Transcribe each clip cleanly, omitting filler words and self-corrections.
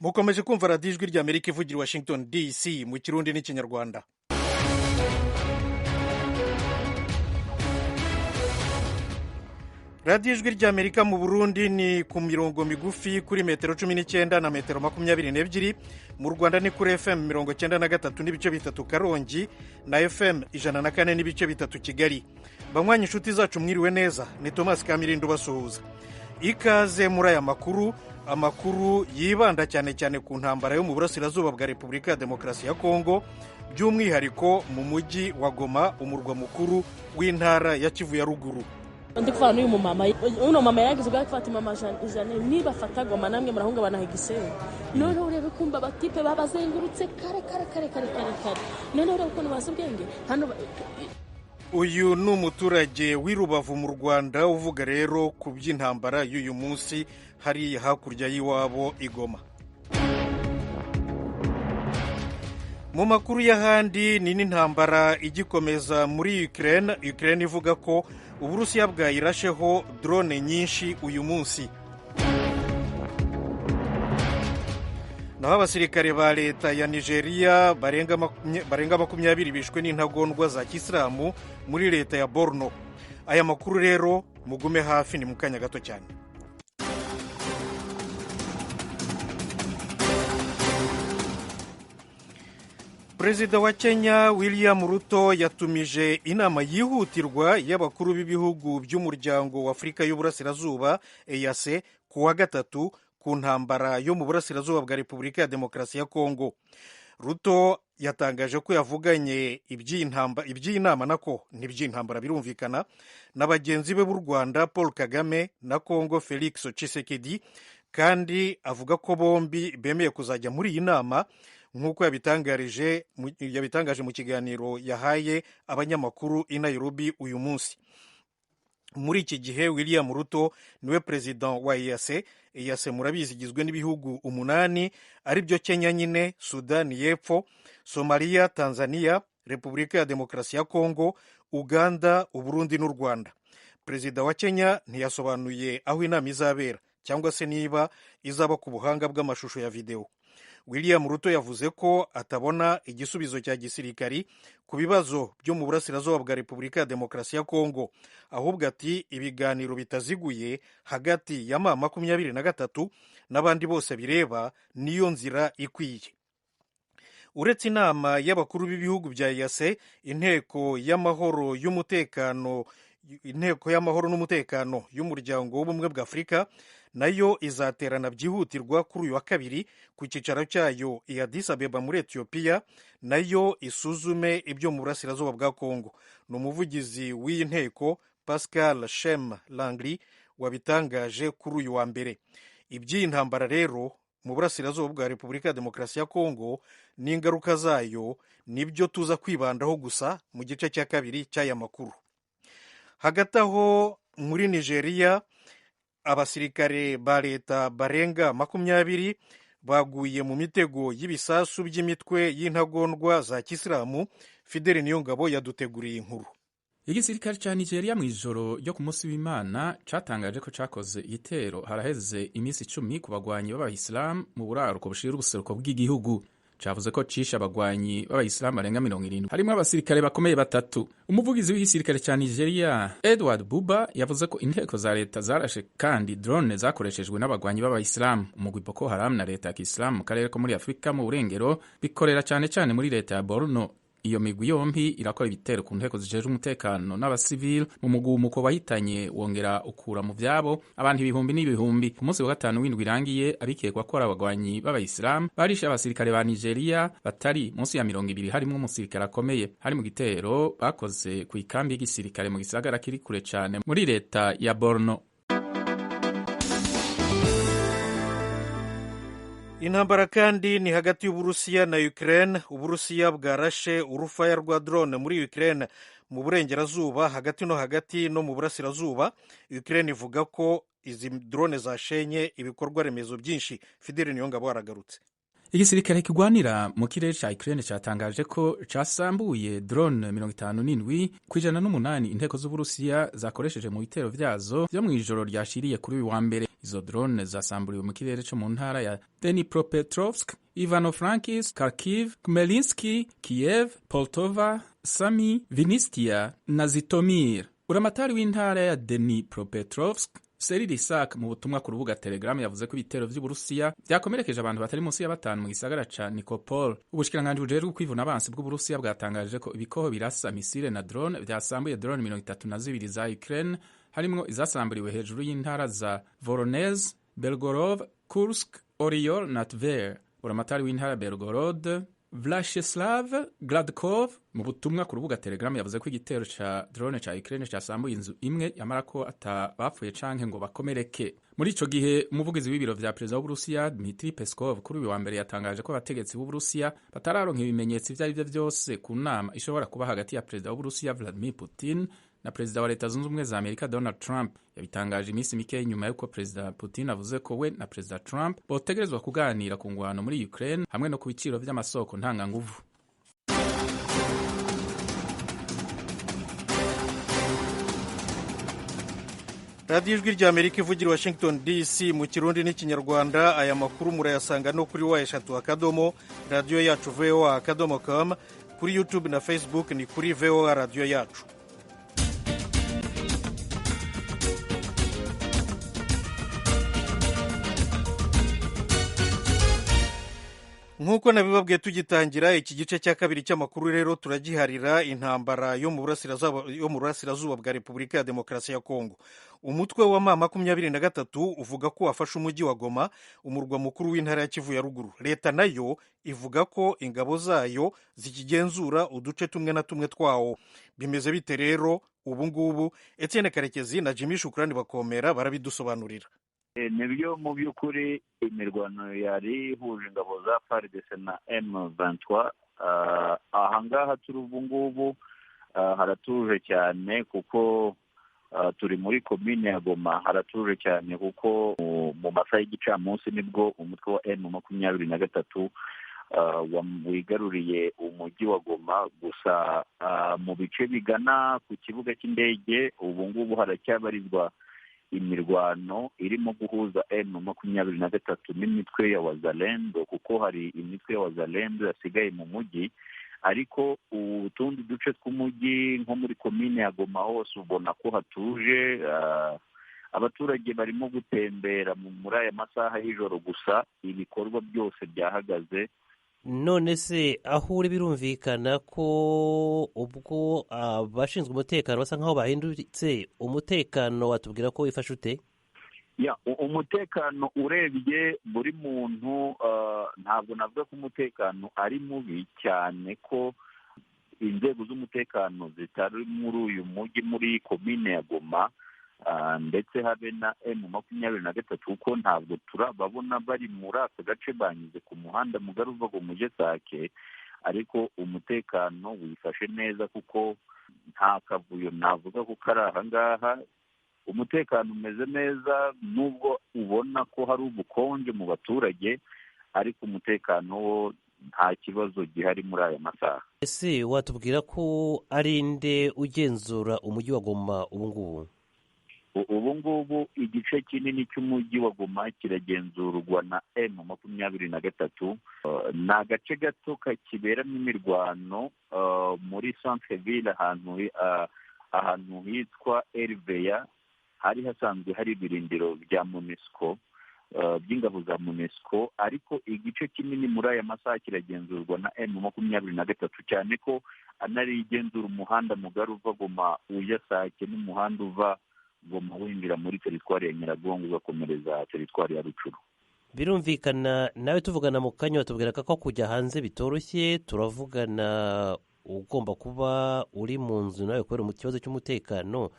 mukomeje kumva radiyo ijwi rya amerika ivugira i washington dc mu kirundi n'ikinyarwanda. radiyo ijwi rya amerika mu burundi ni ku mirongo migufi kuri metero 19 na metero 22, mu rwanda ni kuri fm 93 n'ibice bitatu karongi na fm 104 n'ibice bitatu kigali. banywanyi inshuti zacu mwiriwe neza, ni Thomas Kamirindo basuhuza. ikaze muri aya amakuru yibanda cyane cyane ku ntambara yo mu burasirazuba bwa Repubulika ya Demokarasi ya Kongo, by'umwihariko mu mujyi wa Goma, umurwa mukuru w'intara ya Kivu ya ruguru. Ndi kuvana n'uyu mumama, uno mama yagize ubwa gufata mama Jane, niba fata Goma namwe murahunga banahigisera. None urebe kumba batipe babazengurutse kare. None urebe ukuntu bazi ubwenge hano. Uyu ni umuturage w'i Rubavu mu Rwanda uvuga rero ku by'intambara y'uyu munsi hari hakurya y'iwabo i Goma. Mu makuru y'ahandi ni n'intambara igikomeza muri Ukraine ivuga ko Uburusiya bwayirasheho drone nyinshi uyu munsi. Naho abasirikare ba leta ya Nigeria barenga 20 bishwe n'intagondwa za Kisilamu muri leta ya Borno. Aya makuru rero mugume hafi, ni mukanya gato cyane. Perezida wa Kenya William Ruto yatumije inama yihutirwa y'abakuru b'ibihugu by'umuryango wa Afurika y'Uburasirazuba EAC ku wa gatatu ku ntambara yo mu burasirazuba bwa Repubulika ya Demokarasi ya Kongo. Ruto yatangaje ko yavuganye iby'inama nako n'iby'intambara birumvikana na bagenzi be b'u Rwanda Paul Kagame na Kongo Felix Tshisekedi, kandi avuga ko bombi bemeye kuzajya muri iyi nama nk'uko yabitangaje mu kiganiro yahaye abanyamakuru i Nairobi uyu munsi. Muri iki gihe William Ruto niwe perezida wa EAC. EAC murabizi igizwe n'ibihugu 8 ari byo Kenya nyine, Sudani y'Epfo, Somalia, Tanzania, Repubulika ya Demokarasi ya Kongo, Uganda, Uburundi n'u Rwanda. Perezida wa Kenya ntiyasobanuye aho inama izabera cyangwa se niba izaba ku buhanga bw'amashusho ya video. William Ruto yavuze ko atabona igisubizo cya gisirikari ku bibazo byo mu burasirazuba bwa Repubulika ya Demokarasi ya Kongo, ahubwo ati ibiganiro bitaziguye hagati ya M23 n'abandi bose bireba niyo nzira ikwiye. Uretse inama y'abakuru b'ibihugu bya EAC, inteko y'amahoro n'umutekano y'umuryango w'ubumwe bwa Afurika nayo izaterana byihutirwa kuri uyu wa kabiri ku cyicaro cyayo i Addis Abeba muri Ethiopia, nayo isuzume ibyo mu burasirazuba bwa Kongo. Ni umuvugizi w'iyi nteko Pascal Shem Langri wabitangaje kuri uyu wa mbere. Iby'iyi ntambara rero mu burasirazuba bwa Repubulika ya Demokarasi ya Kongo n'ingaruka zayo nibyo tuza kwibandaho gusa mu gice cya kabiri cy'aya makuru. Hagati aho muri Nigeria abasirikare ba leta barenga 20 baguye mu mitego y'ibisasu by'imitwe y'intagondwa za Kisilamu. Fidel Niyongabo yaduteguriye inkuru. Igisirikare ca Nigeria mw'ijoro ryo ku munsi w'Imana catangaje ko cakoze igitero haraheze iminsi 10 ku bagwanyi b'Abayisilamu mu buraruko bushira ubuseruko bw'igihugu. Cavuze ko cisha abagwanyi b'Abayisilamu barenga 70, harimo abasirikare bakomeye 3. Umuvugizi w'igisirikare ca Nigeria Edward Buba yavuze ko inteko za leta zarashe kandi drone zakoreshejwe n'abagwanyi b'Abayisilamu. Umugwi Boko Haram na leta ya Kisilamu mu karere ko muri Afrika mu burengero bikorera cyane muri leta ya Borno. Iyo migwi yombi irakora ibitero ku nteko zijeje umutekano n'abasivili mu mugumuko wahitanye wongera ukura mu vyabo abantu ibihumbi n'ibihumbi. Ku munsi wa gatanu w'indwi irangiye abikekwa ko abagwanyi b'Abayisilamu barishe abasirikare ba Nigeria batari munsi ya 20, harimo umusirikare akomeye. Hari mu gitero bakoze ku ikambi y'igisirikare mu gisagara kiri kure cyane muri leta ya Borno. Intambara kandi ni hagati y'Uburusiya na Ukraine. Uburusiya bwarashe urufaya rwa drone muri Ukraine mu burengerazuba hagati no mu burasirazuba. Ukraine ivuga ko izi drone zashenye ibikorwa remezo byinshi. Fidel Niyongabo aragarutse. igisirikare kigwanira mu kirere ca Ukraine catangaje ko casambuye drone 57 kwijana n'umunani inteko z'Uburusiya zakoresheje mu bitero vyazo vyo mw'ijoro ryashiriye kuri uyu wa mbere. Izo drone zasamburiwe mu kirere co mu ntara ya Dnipropetrovsk, Ivano-Frankivsk, Kharkiv, Khmelnytskyi, Kiev, Poltava, Sami, Vinistia na Zitomir. Uramatari w'intara ya Dnipropetrovsk Serhiy Isak mu butumwa ku rubuga Telegram yavuze ko ibitero vy'Uburusiya vyakomerekeje abantu batari munsi ya batanu mu gisagara ca Nikopol. Ubushikiranganji bujejwe kwivuna abansi bw'Uburusiya bwatangaje ko ibikoho birasa misile na drone vyasambuye drone 32 za Ukraine, harimwo izasamburiwe hejuru y'intara za Voronezh, Belgorod, Kursk, Oryol na Tver. Uramatari w'intara Belgorod Vyacheslav Gladkov mu butumwa ku rubuga Telegram yavuze ko igitero ca drone ca Ukraine casambuye inzu imwe yamara ko atabapfuye canke ngo bakomereke. Muri ico gihe umuvugizi w'ibiro vya perezida w'Uburusiya Dmitry Peskov kuri uyu wa mbere yatangaje ko abategetsi b'Uburusiya batararonka ibimenyetso ivyo arivyo vyose ku nama ishobora kuba hagati ya perezida w'Uburusiya Vladimir Putin na perezida wa Leta Zunze Ubumwe za Amerika Donald Trump. Yabitangaje iminsi mike nyuma y'uko perezida Putin avuze ko we na perezida Trump botegerezwa kuganira ku ngwano muri Ukraine hamwe no ku biciro vy'amasoko ntanganguvu. radiyo ijwi rya Amerika ivugira Washington DC mu Kirundi n'Ikinyarwanda. Aya makuru murayasanga no kuri wa3 radiyo yacu voa.com, kuri YouTube na Facebook ni kuri VOA radiyo yacu. Nk'uko nabibabwiye tugitangira iki gice cya kabiri cy'amakuru rero turagiharira intambara yo mu burasirazuba bwa Repubulika ya Demokarasi ya Kongo. Umutwe wa M23 uvuga ko wafashe umujyi wa Goma, umurwa mukuru w'intara ya Kivu ya ruguru. Leta nayo ivuga ko ingabo zayo zikigenzura uduce tumwe na tumwe twawo. Bimeze bite rero ubu ngubu? Etienne Karekezi na Jimmy Shukrani bakomera barabidusobanurira. Nibyo mu by'ukuri imirwano yari ihuje ingabo za FARDC na M23. Ahangaha turi ubu ngubu haratuje cyane kuko turi muri komine ya Goma. Haratuje cyane kuko mu masaha y'igicamunsi nibwo umutwe wa M23 wigaruriye umujyi wa Goma. Gusa mu bice bigana ku kibuga cy'indege ubu ngubu haracyabarizwa imirwano irimo guhuza M23 n'imitwe ya Wazalendo, kuko hari imitwe ya Wazalendo yasigaye mu mujyi, ariko utundi duce tw'umujyi nko muri komine ya Goma hose ubona ko hatuje. Abaturage barimo gutembera muri aya masaha y'ijoro, gusa ibikorwa byose byahagaze. None se aho uri birumvikana ko ubwo abashinzwe umutekano basa nkaho bahindutse, umutekano watubwira ko wifashe ute? Umutekano urebye buri muntu, ntabwo navuga ko umutekano ari mubi cyane, ko inzego z'umutekano zitari muri uyu mujyi muri komine ya Goma ndetse habe na M23 kuko ntabwo turababona bari muri aka gace, banyuze ku muhanda mugari uva ku mujyi Sake, ariko umutekano wifashe neza kuko nta kavuyo navuga ko kari aha ngaha. Umutekano umeze neza nubwo ubona ko hari ubukonje mu baturage, ariko umutekano wo nta kibazo gihari muri aya masaha. Ese watubwira ko ari nde ugenzura umujyi wa Goma ubu ngubu? Ubu ngubu igice kinini cy'umujyi wa Goma kiragenzurwa na M23. Ni agace gato kakiberamo imirwano muri centre ville, ahantu hitwa Elveya. Hari hasanzwe hari ibirindiro bya MONUSCO, by'ingabo za MONUSCO, ariko igice kinini muri aya masaha kiragenzurwa na M23, cyane ko anari igenzura umuhanda mugari uva Goma ujya Sake n'umuhanda uva Goma winjira muri teritwari ya Nyiragongo ugakomereza teritwari ya Rucuru. Birumvikana nawe tuvugana mu kanya watubwira ko kujya hanze bitoroshye. Turavugana ugomba kuba uri mu nzu nawe kubera mu kibazo cy'umutekano.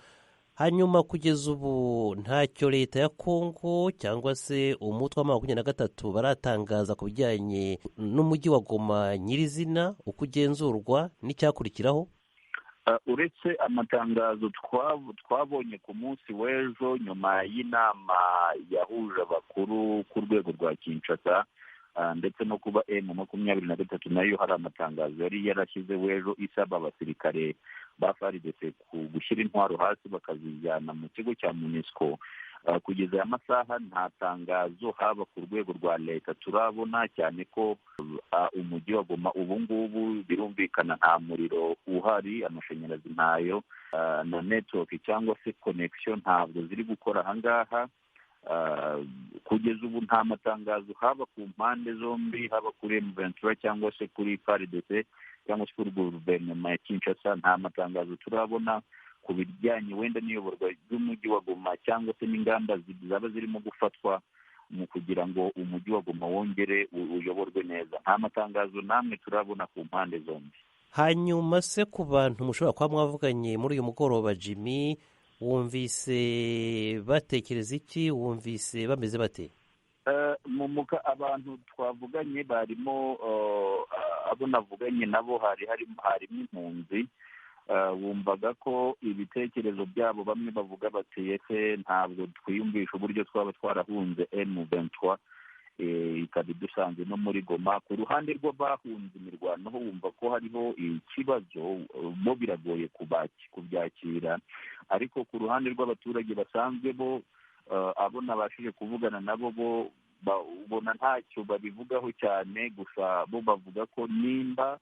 Hanyuma kugeza ubu ntacyo leta ya Kongo cyangwa se umutwe wa M23 baratangaza ku bijyanye n'umujyi wa Goma nyirizina uko ugenzurwa n'icyakurikiraho? Uretse amatangazo twabonye ku munsi w'ejo nyuma y'inama yahuje abakuru ku rwego rwa Kinshasa, ndetse no kuba M23 nayo hari amatangazo yari yarashyizeho ejo isaba abasirikare ba FARDC gushyira intwaro hasi bakazijyana mu kigo cya MONUSCO. Kugeza aya masaha nta tangazo haba ku rwego rwa leta turabona, cyane ko umujyi wa Goma ubu ngubu birumvikana nta muriro uhari, amashanyarazi ntayo, na network cyangwa se connection ntabwo ziri gukora ahangaha. Kugeza ubu nta matangazo haba ku mpande zombi, haba kuri M23 cyangwa se kuri FARDC cyangwa se kuri guverinoma ya Kinshasa, nta matangazo turabona ku bijyanye wenda n'iyoborwa ry'umujyi wa Goma cyangwa se n'ingamba zaba zirimo gufatwa mu kugira ngo umujyi wa Goma wongere uyoborwe neza. Nta matangazo namwe turabona ku mpande zombi. Hanyuma se ku bantu mushobora kuba mwavuganye muri uyu mugoroba, Jimmy, wumvise batekereza iki? Wumvise bameze bate? Abantu twavuganye barimo abo navuganye nabo harimo impunzi. Wumvaga ko ibitekerezo byabo bamwe bavuga bati ese ntabwo twiyumvisha uburyo twaba twarahunze M23 ikaba dusanze no muri Goma. Ku ruhande rw'abahunze imirwano ho wumva ko hariho ikibazo, bo biragoye kubyakira, ariko ku ruhande rw'abaturage basanzwe bo abo nabashije kuvugana nabo bo ubona ntacyo babivugaho cyane, gusa bo bavuga ko nimba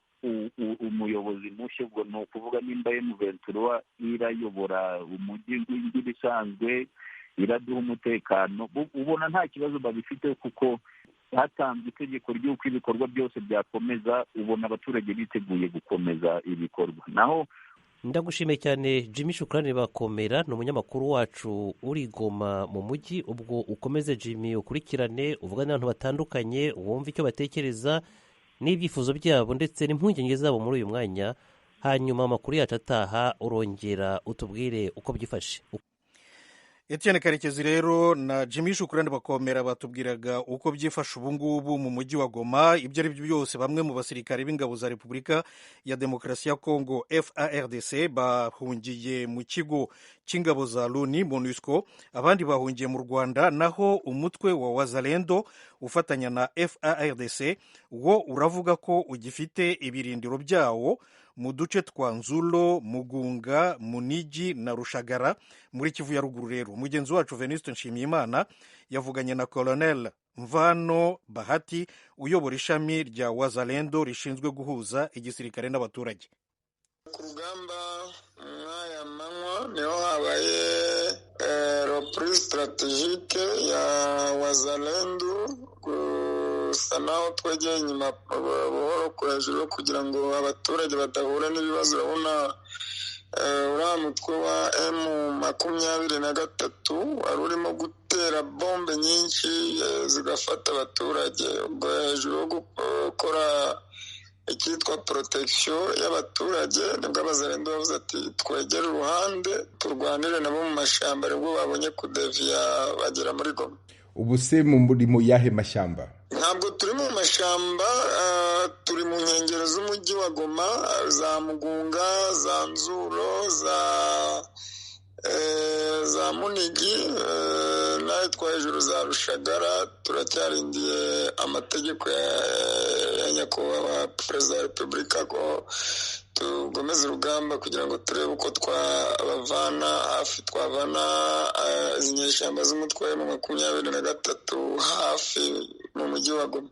umuyobozi mushya, ubwo ni ukuvuga nimba M23 irayobora umujyi nk'ibisanzwe, iraduha umutekano, ubona nta kibazo babifite, kuko hatanzwe itegeko ry'uko ibikorwa byose byakomeza, ubona abaturage biteguye gukomeza ibikorwa. Naho ndagushimiye cyane Jimmy Shukrani Bakomera, ni umunyamakuru wacu uri Goma mu mujyi. Ubwo ukomeze Jimmy, ukurikirane, uvugane n'abantu batandukanye, wumve icyo batekereza n'ibyifuzo byabo ndetse n'impungenge zabo muri uyu mwanya. Hanyuma amakuru yacu ataha urongera utubwire uko byifashe. Etienne Karekezi rero na Jimmy Shukrani Bakomera batubwiraga uko byifashe ubu ngubu mu mujyi wa Goma. Ibyo ari byo byose, bamwe mu basirikare b'ingabo za Repubulika ya Demokarasi ya Kongo FARDC bahungiye mu kigo cy'ingabo za Loni MONUSCO, abandi bahungiye mu Rwanda, naho umutwe wa Wazalendo ufatanya na FARDC wo uravuga ko ugifite ibirindiro byawo mu duce twa Nzulo, Mugunga, Munigi na Rushagara muri Kivu ya ruguru. Rero mugenzi wacu Venuste Nshimiyimana yavuganye na Colonel Mvano Bahati uyobora ishami rya Wazalendo rishinzwe guhuza igisirikare n'abaturage. Ku rugamba mwaya manywa niho habaye reprise strategique ya Wazalendo, gusa naho twegeye inyuma buhoro ku hejuru kugira ngo abaturage badahura n'ibibazo. Urabona uriya mutwe wa M23 wari urimo gutera bombe nyinshi zigafata abaturage, ubwo hejuru yo gukora icyitwa protection y'abaturage nibwo Abazalendo bavuze ati twegere uruhande turwanire nabo mu mashyamba, aribwo babonye kudeviya bagera muri Goma. Ubu se muri mu yahe mashyamba? Ntabwo turi mu mashyamba, turi mu nkengero z'umujyi wa Goma, za Mugunga, za Nzuro, za Munigi, n'ahitwa hejuru za Rushagara. Turacyarindiye amategeko ya nyakubahwa perezida wa repubulika ko tugomeza urugamba kugira ngo turebe uko twavana izi nyeshyamba z'umutwe mu 23 hafi mu mujyi wa Goma.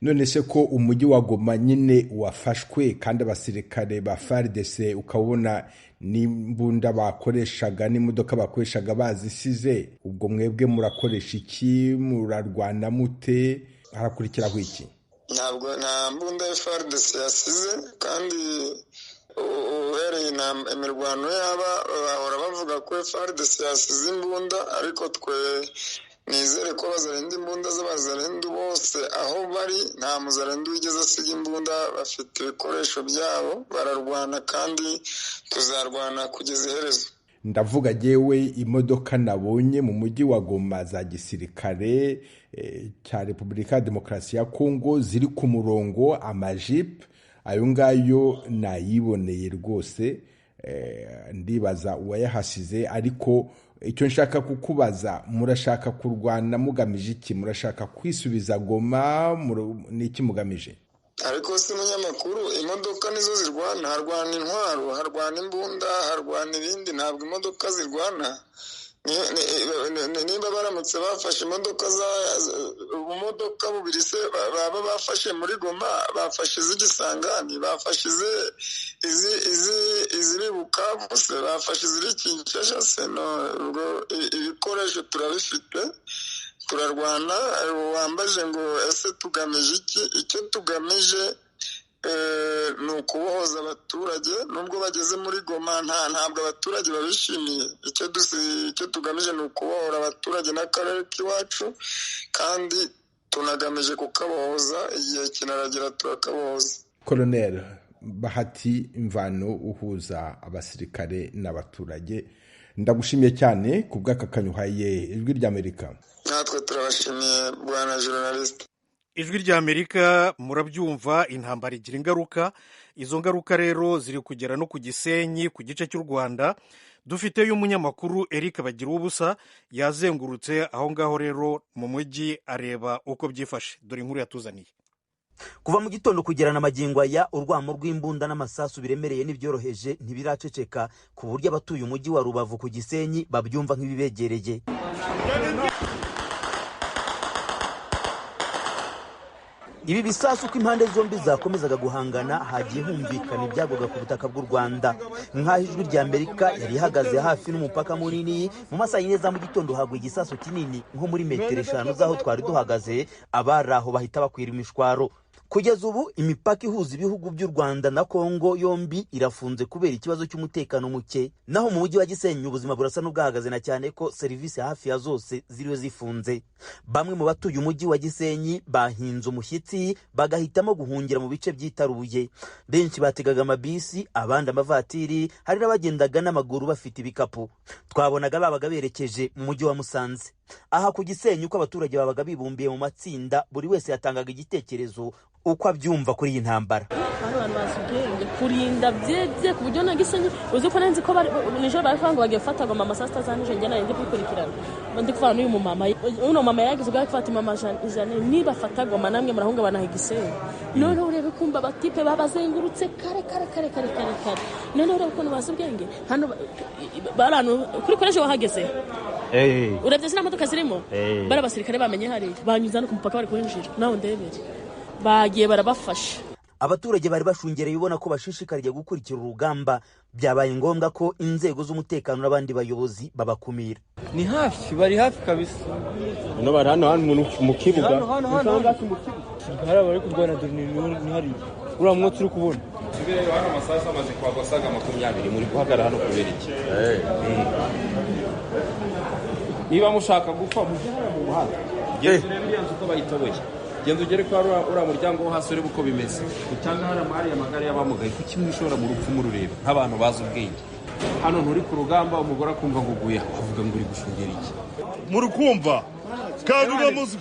None se ko umujyi wa Goma nyine wafashwe kandi abasirikare ba FARDC ukabona n'imbunda bakoreshaga n'imodoka bakoreshaga bazisize, ubwo mwebwe murakoresha iki? Murarwana mute? harakurikiraho iki? nta mbunda ya FARDC yasize, kandi uhereye imirwano yaba bahora bavuga ko FARDC yasize imbunda, ariko twe nizere ko Abazalendo imbunda z'Abazalendo bose aho bari nta Muzalendo wigeze asiga imbunda, bafite ibikoresho byabo, bararwana kandi tuzarwana kugeza iherezo. Ndavuga jewe imodoka nabonye mu mujyi wa Goma za gisirikare cya Repubulika ya Demokarasi ya Kongo ziri ku murongo, amajipe ayo ngayo nayiboneye rwose. ndibaza uwayahasize. Ariko icyo nshaka kukubaza, murashaka kurwana mugamije iki? Murashaka kwisubiza Goma? N'iki mugamije? Ariko si munyamakuru, imodoka nizo zirwana, harwana intwaro, harwana imbunda, harwana ibindi, ntabwo imodoka zirwana. Niba baramutse bafashe ubumodoka bubiri se baba bafashe muri Goma, bafashe iz'igisangani, bafashe iziri Bukavu se, bafashe iziri Kinshasa se. Ibikoresho turabifite, turarwana. Wambaje ngo ese tugamije iki? Icyo tugamije ni ukubohoza abaturage. Nubwo bageze muri Goma ntabwo abaturage babishimiye. Icyo tugamije ni ukubohora abaturage n'akarere k'iwacu, kandi tunagamije kukabohoza. Igihe kinaragera turakabohoza. Colonel Bahati Mvano, uhuza abasirikare n'abaturage, ndagushimiye cyane ku bw'aka kanya uhaye Ijwi ry'Amerika. Natwe turabashimiye bwana journaliste. Ijwi ry'Amerika, murabyumva, intambara igira ingaruka. Izo ngaruka rero ziri kugera no ku Gisenyi, ku gice cy'u Rwanda. Dufiteyo umunyamakuru Eric Bagiruwubusa, yazengurutse aho ngaho rero mu mujyi areba uko byifashe. Dore inkuru yatuzaniye. Kuva mu gitondo kugera na magingo aya, urwamo rw'imbunda n'amasasu biremereye n'ibyoroheje ntibiraceceka, ku buryo abatuye umujyi wa Rubavu ku Gisenyi babyumva nk'ibibegereye. Ibi bisasu uko impande zombi zakomezaga guhangana, hagiye humvikana ibyagoga ku butaka bw'u Rwanda. Nk'aho Ijwi ry'Amerika yari ihagaze hafi n'umupaka munini, mu masaha y'ine za mu gitondo hagwa igisasu kinini nko muri metero 5 z'aho twari duhagaze. Abari aho bahita bakwira imishwaro. Kugeza ubu imipaka ihuza ibihugu by'u Rwanda na Kongo yombi irafunze kubera ikibazo cy'umutekano muke. Naho mu mujyi wa Gisenyi ubuzima burasa n'ubwahagaze, na cyane ko serivisi hafi ya zose ziriwe zifunze. Bamwe mu batuye umujyi wa Gisenyi bahinze umushyitsi, bagahitamo guhungira mu bice byitaruye. Benshi bategaga amabisi, abandi amavatiri, hari n'abagendaga n'amaguru bafite ibikapu. Twabonaga babaga berekeje mu mujyi wa Musanze. Aha ku Gisenyi uko abaturage babaga bibumbiye mu matsinda, buri wese yatangaga igitekerezo uko abyumva kuri iyi ntambara. Abantu basubwenge kurinda byebye ku buryo na Gisenyi uzi ko nanzi ko nijoro barafanga bagiye fata Goma amasasta za nije njye nari ndikurikirana. Ndi kuvana n'uyu mama yagize ubwa Fatima mama Jeanne, niba fata Goma namwe murahunga bana Gisenyi. None urebe kumba batipe babazengurutse kare. None urebe ko basubwenge hano barano kuri koreje wahageze. Urebye sina modoka zirimo. Bara basirikare bamenye hari banyuza no ku mupaka bari kwinjira. Naho ndebere bagiye barabafasha. Abaturage bari bashungereye ubona ko bashishikariye gukurikira urugamba. Byabaye ngombwa ko inzego z'umutekano n'abandi bayobozi babakumira. Ni hafi, bari hafi kabisa. No bari hano mu kibuga. Hari abari kurwana ni hari. Ura mwotsi uri kubona. Rero hano amasasu amaze kwagosaga 20 muri guhagara hano kubera iki? Niba mushaka gupfa mujyana mu muhanda. Genda n'ibyanzu ko bayitoboye. Genda ugere kwa ura muryango wo hasi urebe uko bimeze. Ucyanga hano amari amagare y'abamugaye kuki mwishora mu rupfu murureba nk'abantu bazi ubwenge. Hano nturi ku rugamba umugore akumva guguya avuga ngo uri gushungera iki? Muri kumva kandi uramuzi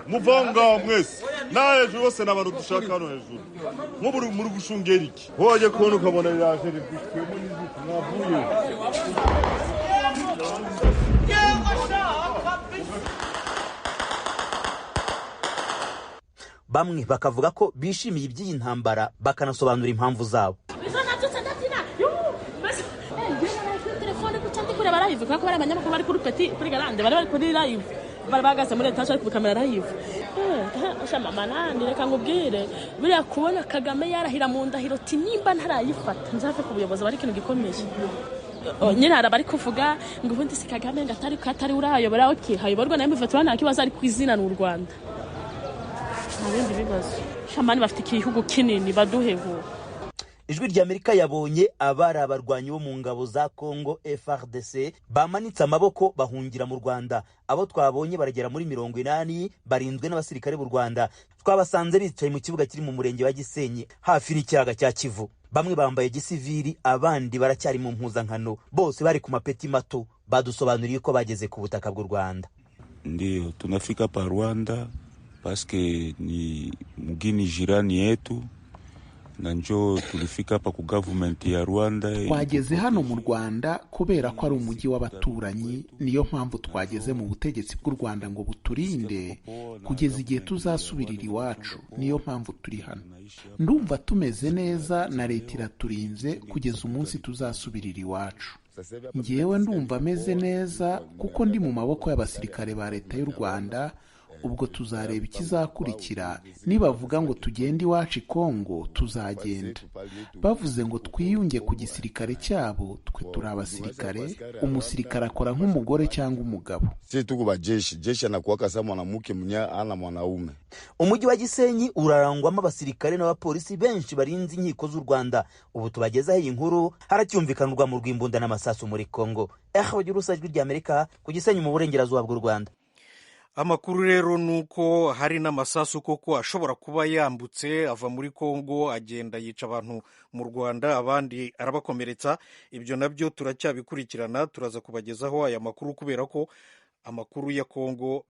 muvanga mwese na hejuru bose n'abantu dushaka hano hejuru nk'uburi muri gushungera iki? Woje kubona ukabona yaje rifitwemo n'iziki mwavuye. Bamwe bakavuga ko bishimiye iby'iyi ntambara bakanasobanura impamvu zabo. Barabagaze muri etage ariko kamera live. Mama nandi reka ngubwire biriya kubona Kagame yarahira mu ndahiro ati nimba ntarayifata nzave ku buyobozi bari kintu gikomeye. Nyine arabari kuvuga ngo ubundi si Kagame ngatari urayobora okay hayoborwa na M23 nta kibazo ari kwizina n'u Rwanda. Abindi bibazo shamani bafite igihugu kinini baduheho. Ijwi ry'Amerika yabonye abari abarwanyi bo mu ngabo za Kongo FARDC bamanitse amaboko bahungira mu Rwanda. Abo twabonye baragera muri 80 barinzwe n'abasirikare b'u Rwanda. Twabasanze bicaye mu kibuga kiri mu murenge wa Gisenyi hafi n'ikiyaga cya Kivu. Bamwe bambaye gisivili, abandi baracyari mu mpuzankano, bose bari ku mapeti mato. Badusobanuriye ko bageze ku butaka bw'u Rwanda. Ndio tunafika pa Rwanda paske ni mgini jirani yetu. na njo tulifika hapa ku government ya Rwanda. Twageze hano mu Rwanda kubera ko ari umujyi w'abaturanyi, niyo mpamvu twageze mu butegetsi bw'u Rwanda ngo buturinde kugeza igihe tuzasubirira iwacu. Niyo mpamvu turi hano. Ndumva tumeze neza na leta iraturinze kugeza umunsi tuzasubirira iwacu. Njyewe ndumva ameze neza kuko ndi mu maboko y'abasirikare ba leta y'u Rwanda. Ubwo tuzareba ikizakurikira. Nibavuga ngo tugende iwacu i Kongo tuzagenda. Bavuze ngo twiyunge ku gisirikare cyabo, twe turi abasirikare. Umusirikare akora nk'umugore cyangwa umugabo. Sisi tuko bajeshi, jeshi anakuwa kama mwanamke mwenye ana mwanaume. Umujyi wa Gisenyi urarangwamo abasirikare n'abapolisi benshi barinze inkiko z'u Rwanda. Ubu tubagezaho iyi nkuru haracyumvikanirwa mu rw'imbunda n'amasasu muri Kongo. Bagira usajwi ry'Amerika ku Gisenyi mu burengerazuba bw'u Rwanda. Amakuru rero nuko hari n'amasasu koko ashobora kuba yambutse ava muri Kongo agenda yica abantu mu Rwanda, abandi arabakomeretsa. Ibyo nabyo turacyabikurikirana, turaza kubagezaho aya makuru kubera ko amakuru ya Kongo